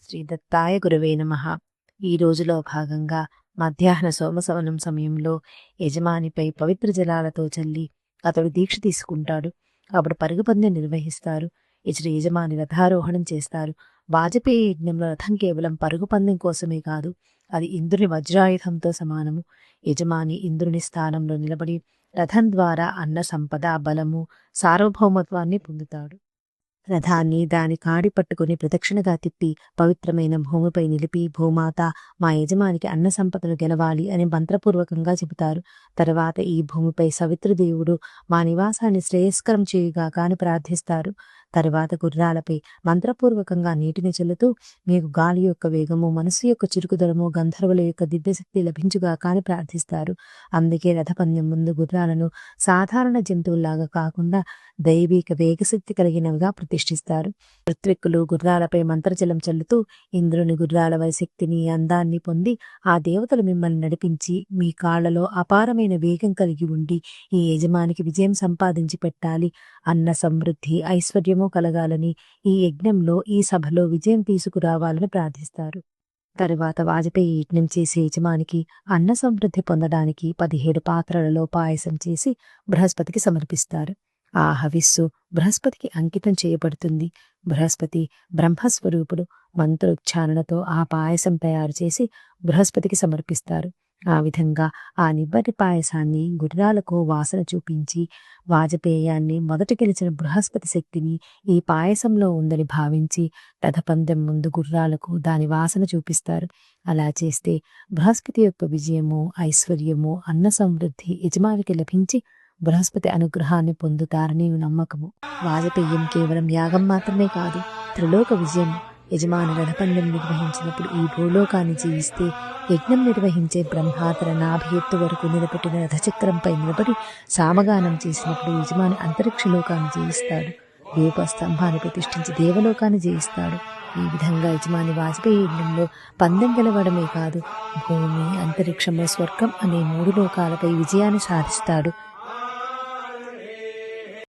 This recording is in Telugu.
శ్రీ దత్తాయ గురవే నమః. ఈ రోజులో భాగంగా మధ్యాహ్న సోమసవనం సమయంలో యజమానిపై పవిత్ర జలాలతో చల్లి అతడు దీక్ష తీసుకుంటాడు. అప్పుడు పరుగు పందెం నిర్వహిస్తారు. ఇతడు యజమాని రథారోహణం చేస్తారు. వాజపేయి యజ్ఞంలో రథం కేవలం పరుగు పందెం కోసమే కాదు, అది ఇంద్రుని వజ్రాయుధంతో సమానము. యజమాని ఇంద్రుని స్థానంలో నిలబడి రథం ద్వారా అన్న సంపద, బలము, సార్వభౌమత్వాన్ని పొందుతాడు. రథాన్ని దాని కాడి పట్టుకుని ప్రదక్షిణగా తిప్పి పవిత్రమైన భూమిపై నిలిపి, భూమాత, మా యజమానికి అన్న సంపదను గెలవాలి అని మంత్రపూర్వకంగా చెబుతారు. తర్వాత ఈ భూమిపై సవితృదేవుడు మా నివాసాన్ని శ్రేయస్కరం చేయుగాక అని ప్రార్థిస్తారు. తరువాత గుర్రాలపై మంత్రపూర్వకంగా నీటిని చల్లుతూ, మీకు గాలి యొక్క వేగము, మనసు యొక్క చురుకుదలము, గంధర్వుల యొక్క దివ్యశక్తి లభించుగాక అని ప్రార్థిస్తారు. అందుకే రథపందెం ముందు గుర్రాలను సాధారణ జంతువుల్లాగా కాకుండా దైవిక వేగశక్తి కలిగినవిగా ప్రతిష్ఠిస్తారు. ఋత్విక్కులు గుర్రాలపై మంత్రజలం చల్లుతూ, ఇంద్రుని గుర్రాల వరి శక్తిని, అందాన్ని పొంది ఆ దేవతలు మిమ్మల్ని నడిపించి మీ కాళ్లలో అపారమైన వేగం కలిగి ఉండి ఈ యజమానికి విజయం సంపాదించి పెట్టాలి, అన్న సమృద్ధి, ఐశ్వర్యము కలగాలని, ఈ యజ్ఞంలో, ఈ సభలో విజయం తీసుకురావాలని ప్రార్థిస్తారు. తరువాత వాజపేయి యజ్ఞం చేసే యజమానికి అన్న సమృద్ధి పొందడానికి 17 పాత్రలలో పాయసం చేసి బృహస్పతికి సమర్పిస్తారు. ఆ హవిస్సు బృహస్పతికి అంకితం చేయబడుతుంది. బృహస్పతి బ్రహ్మస్వరూపుడు. మంత్రోచ్చారణతో ఆ పాయసం తయారు చేసి బృహస్పతికి సమర్పిస్తారు. ఆ విధంగా ఆ నిబ్బరి పాయసాన్ని గుర్రాలకు వాసన చూపించి, వాజపేయాన్ని మొదట గెలిచిన బృహస్పతి శక్తిని ఈ పాయసంలో ఉందని భావించి రథపందెం ముందు గుర్రాలకు దాని వాసన చూపిస్తారు. అలా చేస్తే బృహస్పతి యొక్క విజయము, ఐశ్వర్యము, అన్న సమృద్ధి యజమానికి లభించి బృహస్పతి అనుగ్రహాన్ని పొందుతారని నమ్మకము. వాజపేయం కేవలం యాగం మాత్రమే కాదు, త్రిలోక విజయం. యజమాని రథపందెం నిర్వహించినప్పుడు ఈ భూలోకాన్ని జయిస్తే, యజ్ఞం నిర్వహించే బ్రహ్మాతర నాభి ఎత్తు వరకు నిలబెట్టిన రథచక్రంపై నిలబడి సామగానం చేసినప్పుడు యజమాని అంతరిక్షలోకాన్ని జయిస్తాడు. దీపస్తంభాన్ని ప్రతిష్ఠించి దేవలోకాన్ని జయిస్తాడు. ఈ విధంగా యజమాని వాజపేయి యజ్ఞంలో పందెం గెలవడమే కాదు, భూమి, అంతరిక్షంలో స్వర్గం అనే 3 లోకాలపై విజయాన్ని సాధిస్తాడు.